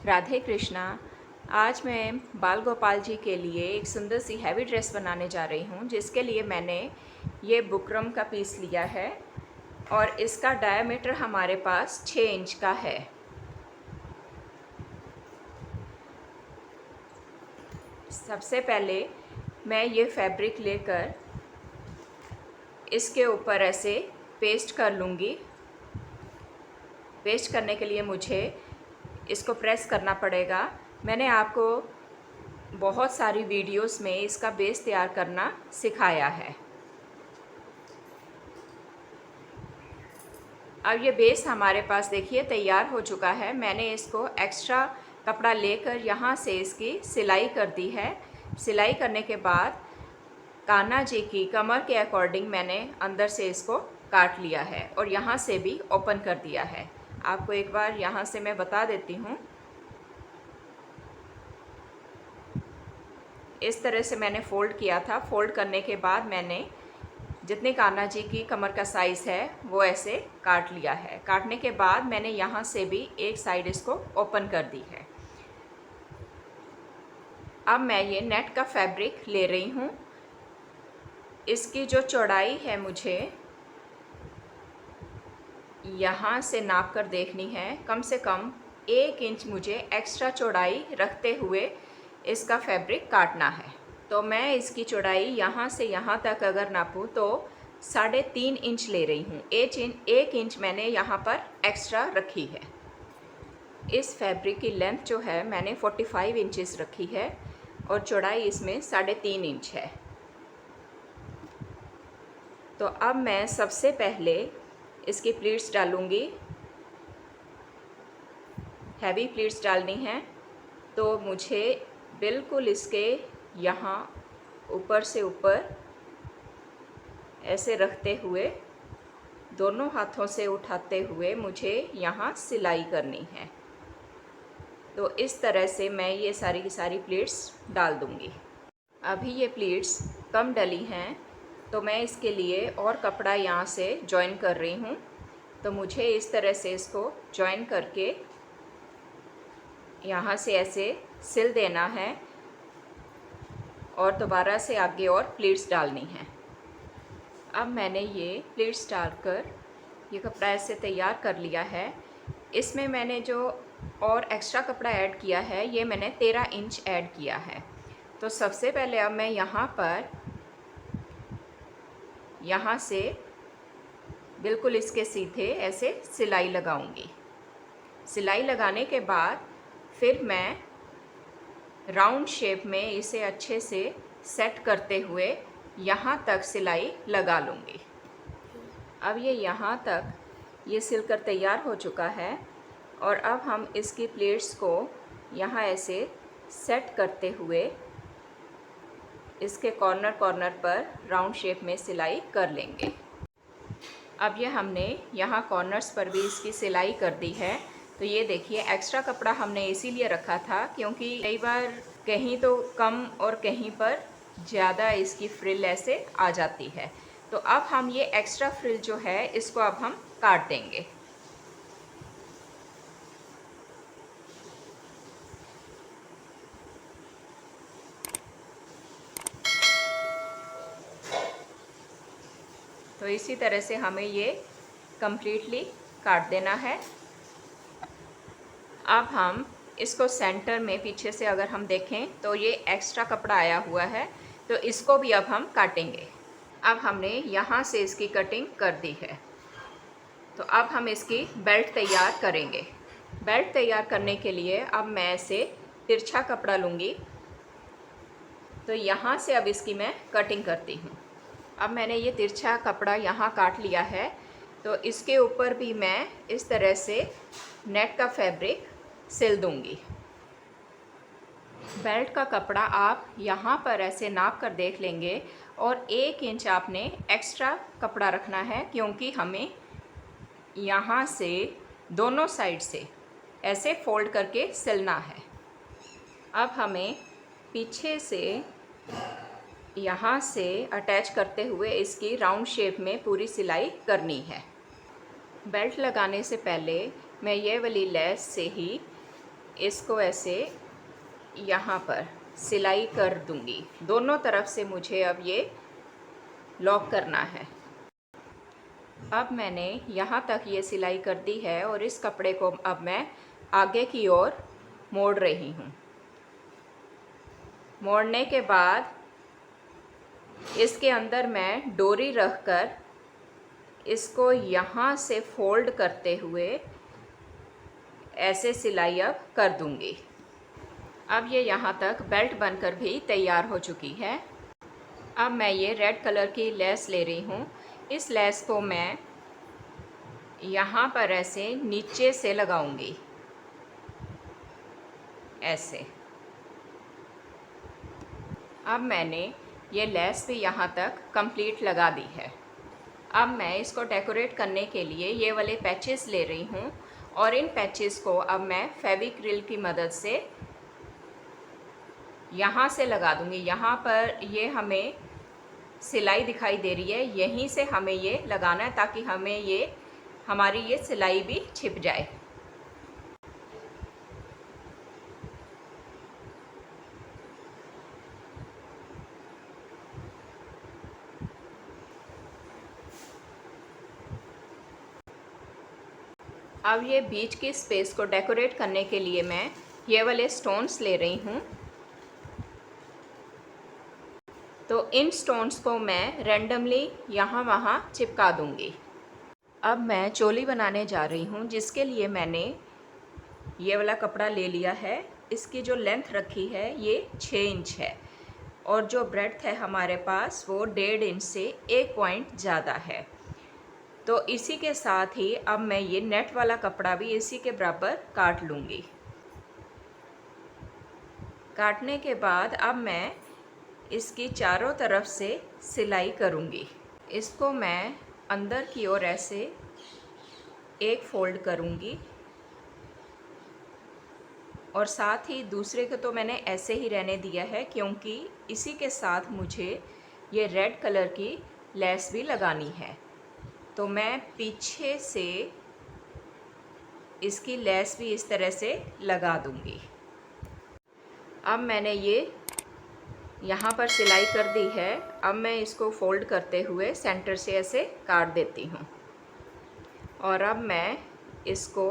राधे कृष्णा। आज मैं बाल गोपाल जी के लिए एक सुंदर सी हैवी ड्रेस बनाने जा रही हूँ, जिसके लिए मैंने ये बुकरम का पीस लिया है और इसका डायमीटर हमारे पास 6 इंच का है। सबसे पहले मैं ये फैब्रिक लेकर इसके ऊपर ऐसे पेस्ट कर लूँगी। पेस्ट करने के लिए मुझे इसको प्रेस करना पड़ेगा। मैंने आपको बहुत सारी वीडियोस में इसका बेस तैयार करना सिखाया है। अब ये बेस हमारे पास देखिए तैयार हो चुका है। मैंने इसको एक्स्ट्रा कपड़ा लेकर यहाँ से इसकी सिलाई कर दी है। सिलाई करने के बाद कान्हा जी की कमर के अकॉर्डिंग मैंने अंदर से इसको काट लिया है और यहाँ से भी ओपन कर दिया है। आपको एक बार यहाँ से मैं बता देती हूँ। इस तरह से मैंने फ़ोल्ड किया था। फ़ोल्ड करने के बाद मैंने जितने कान्हा जी की कमर का साइज़ है वो ऐसे काट लिया है। काटने के बाद मैंने यहाँ से भी एक साइड इसको ओपन कर दी है। अब मैं ये नेट का फैब्रिक ले रही हूँ। इसकी जो चौड़ाई है मुझे यहाँ से नाप कर देखनी है। कम से कम 1 इंच मुझे एक्स्ट्रा चौड़ाई रखते हुए इसका फैब्रिक काटना है। तो मैं इसकी चौड़ाई यहाँ से यहाँ तक अगर नापूँ तो 3.5 इंच ले रही हूँ। 1 इंच मैंने यहाँ पर एक्स्ट्रा रखी है। इस फैब्रिक की लेंथ जो है मैंने 45 इंचेस रखी है और चौड़ाई इसमें 3.5 इंच है। तो अब मैं सबसे पहले इसकी प्लीट्स डालूँगी। हैवी प्लीट्स डालनी है तो मुझे बिल्कुल इसके यहाँ ऊपर से ऊपर ऐसे रखते हुए दोनों हाथों से उठाते हुए मुझे यहाँ सिलाई करनी है। तो इस तरह से मैं ये सारी की सारी प्लीट्स डाल दूँगी। अभी ये प्लीट्स कम डली हैं तो मैं इसके लिए और कपड़ा यहाँ से जॉइन कर रही हूँ। तो मुझे इस तरह से इसको जॉइन करके यहाँ से ऐसे सिल देना है और दोबारा से आगे और प्लीट्स डालनी है। अब मैंने ये प्लीट्स डालकर ये कपड़ा ऐसे तैयार कर लिया है। इसमें मैंने जो और एक्स्ट्रा कपड़ा ऐड किया है ये मैंने 13 इंच ऐड किया है। तो सबसे पहले अब मैं यहाँ से बिल्कुल इसके सीधे ऐसे सिलाई लगाऊंगी। सिलाई लगाने के बाद फिर मैं राउंड शेप में इसे अच्छे से सेट करते हुए यहाँ तक सिलाई लगा लूँगी। अब ये यहाँ तक ये सिलकर तैयार हो चुका है और अब हम इसकी प्लेट्स को यहाँ ऐसे सेट करते हुए इसके कॉर्नर पर राउंड शेप में सिलाई कर लेंगे। अब ये हमने यहाँ कॉर्नर्स पर भी इसकी सिलाई कर दी है। तो ये देखिए एक्स्ट्रा कपड़ा हमने इसीलिए रखा था क्योंकि कई बार कहीं तो कम और कहीं पर ज़्यादा इसकी फ्रिल ऐसे आ जाती है। तो अब हम ये एक्स्ट्रा फ्रिल जो है इसको अब हम काट देंगे। तो इसी तरह से हमें ये कम्प्लीटली काट देना है। अब हम इसको सेंटर में पीछे से अगर हम देखें तो ये एक्स्ट्रा कपड़ा आया हुआ है, तो इसको भी अब हम काटेंगे। अब हमने यहाँ से इसकी कटिंग कर दी है। तो अब हम इसकी बेल्ट तैयार करेंगे। बेल्ट तैयार करने के लिए अब मैं ऐसे तिरछा कपड़ा लूँगी। तो यहाँ से अब इसकी मैं कटिंग करती हूँ। अब मैंने ये तिरछा कपड़ा यहाँ काट लिया है। तो इसके ऊपर भी मैं इस तरह से नेट का फैब्रिक सिल दूँगी। बेल्ट का कपड़ा आप यहाँ पर ऐसे नाप कर देख लेंगे और 1 इंच आपने एक्स्ट्रा कपड़ा रखना है क्योंकि हमें यहाँ से दोनों साइड से ऐसे फोल्ड करके सिलना है। अब हमें पीछे से यहाँ से अटैच करते हुए इसकी राउंड शेप में पूरी सिलाई करनी है। बेल्ट लगाने से पहले मैं ये वाली लेस से ही इसको ऐसे यहाँ पर सिलाई कर दूँगी। दोनों तरफ से मुझे अब ये लॉक करना है। अब मैंने यहाँ तक ये सिलाई कर दी है और इस कपड़े को अब मैं आगे की ओर मोड़ रही हूँ। मोड़ने के बाद इसके अंदर मैं डोरी रखकर इसको यहाँ से फोल्ड करते हुए ऐसे सिलाई अब कर दूँगी। अब ये यहाँ तक बेल्ट बनकर भी तैयार हो चुकी है। अब मैं ये रेड कलर की लेस ले रही हूँ। इस लेस को मैं यहाँ पर ऐसे नीचे से लगाऊंगी, ऐसे। अब मैंने ये लेस भी यहाँ तक कंप्लीट लगा दी है। अब मैं इसको डेकोरेट करने के लिए ये वाले पैचेस ले रही हूँ और इन पैचेस को अब मैं फेविक्रिल की मदद से यहाँ से लगा दूँगी। यहाँ पर ये हमें सिलाई दिखाई दे रही है, यहीं से हमें ये लगाना है ताकि हमारी ये सिलाई भी छिप जाए। अब ये बीच की स्पेस को डेकोरेट करने के लिए मैं ये वाले स्टोन्स ले रही हूँ। तो इन स्टोन्स को मैं रैंडमली यहाँ वहाँ चिपका दूँगी। अब मैं चोली बनाने जा रही हूँ, जिसके लिए मैंने ये वाला कपड़ा ले लिया है। इसकी जो लेंथ रखी है ये 6 इंच है और जो ब्रेड्थ है हमारे पास वो 1.5 इंच से 1 पॉइंट ज़्यादा है। तो इसी के साथ ही अब मैं ये नेट वाला कपड़ा भी इसी के बराबर काट लूँगी। काटने के बाद अब मैं इसकी चारों तरफ से सिलाई करूँगी। इसको मैं अंदर की ओर ऐसे एक फोल्ड करूँगी और साथ ही दूसरे को तो मैंने ऐसे ही रहने दिया है, क्योंकि इसी के साथ मुझे ये रेड कलर की लेस भी लगानी है। तो मैं पीछे से इसकी लेस भी इस तरह से लगा दूँगी। अब मैंने ये यहाँ पर सिलाई कर दी है। अब मैं इसको फोल्ड करते हुए सेंटर से ऐसे काट देती हूँ और अब मैं इसको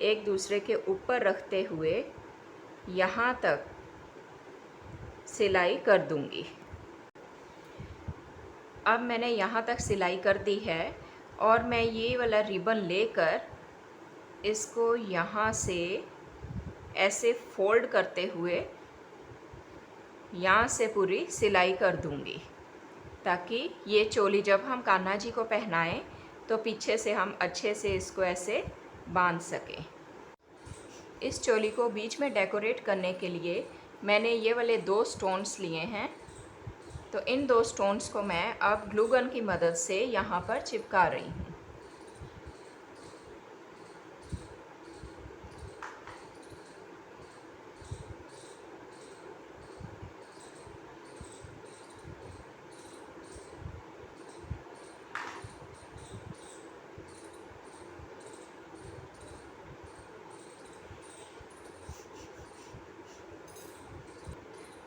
एक दूसरे के ऊपर रखते हुए यहाँ तक सिलाई कर दूँगी। अब मैंने यहाँ तक सिलाई कर दी है और मैं ये वाला रिबन लेकर इसको यहाँ से ऐसे फोल्ड करते हुए यहाँ से पूरी सिलाई कर दूँगी, ताकि ये चोली जब हम कान्हा जी को पहनाएं तो पीछे से हम अच्छे से इसको ऐसे बांध सकें। इस चोली को बीच में डेकोरेट करने के लिए मैंने ये वाले 2 स्टोन्स लिए हैं। तो इन 2 स्टोन्स को मैं अब ग्लू गन की मदद से यहाँ पर चिपका रही हूँ।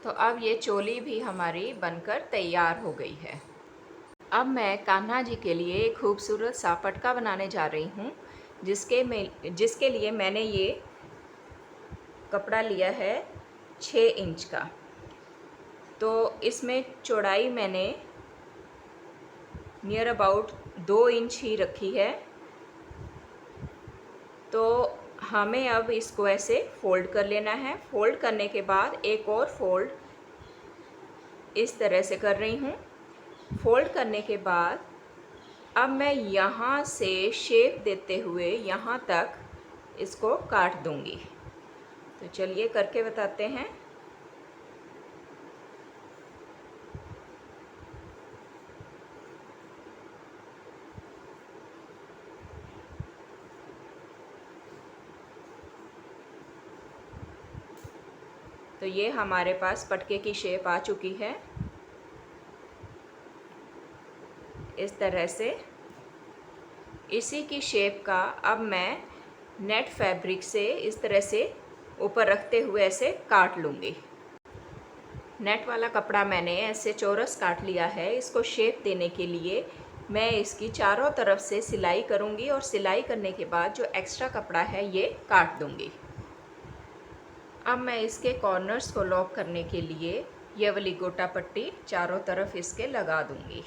तो अब ये चोली भी हमारी बनकर तैयार हो गई है। अब मैं कान्हा जी के लिए एक खूबसूरत सा पटका बनाने जा रही हूँ, जिसके लिए मैंने ये कपड़ा लिया है 6 इंच का। तो इसमें चौड़ाई मैंने नियर अबाउट 2 इंच ही रखी है। तो हमें अब इसको ऐसे फोल्ड कर लेना है। फोल्ड करने के बाद एक और फोल्ड इस तरह से कर रही हूँ। फोल्ड करने के बाद अब मैं यहाँ से शेप देते हुए यहाँ तक इसको काट दूँगी। तो चलिए करके बताते हैं। तो ये हमारे पास पटके की शेप आ चुकी है इस तरह से। इसी की शेप का अब मैं नेट फैब्रिक से इस तरह से ऊपर रखते हुए ऐसे काट लूँगी। नेट वाला कपड़ा मैंने ऐसे चौरस काट लिया है। इसको शेप देने के लिए मैं इसकी चारों तरफ से सिलाई करूँगी और सिलाई करने के बाद जो एक्स्ट्रा कपड़ा है ये काट दूँगी। अब मैं इसके कॉर्नर्स को लॉक करने के लिए ये वाली गोटा पट्टी चारों तरफ इसके लगा दूँगी।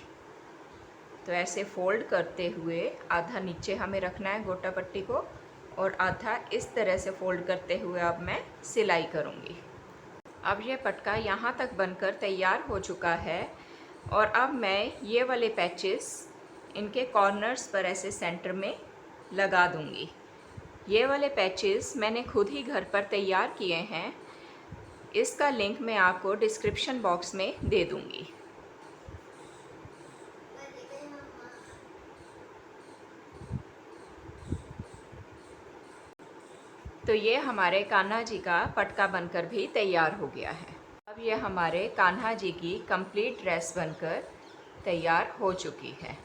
तो ऐसे फोल्ड करते हुए आधा नीचे हमें रखना है गोटा पट्टी को और आधा इस तरह से फोल्ड करते हुए अब मैं सिलाई करूँगी। अब ये पटका यहाँ तक बनकर तैयार हो चुका है और अब मैं ये वाले पैचेस इनके कॉर्नर्स पर ऐसे सेंटर में लगा दूँगी। ये वाले पैचेस मैंने खुद ही घर पर तैयार किए हैं। इसका लिंक मैं आपको डिस्क्रिप्शन बॉक्स में दे दूँगी। तो ये हमारे कान्हा जी का पटका बनकर भी तैयार हो गया है। अब ये हमारे कान्हा जी की कंप्लीट ड्रेस बनकर तैयार हो चुकी है।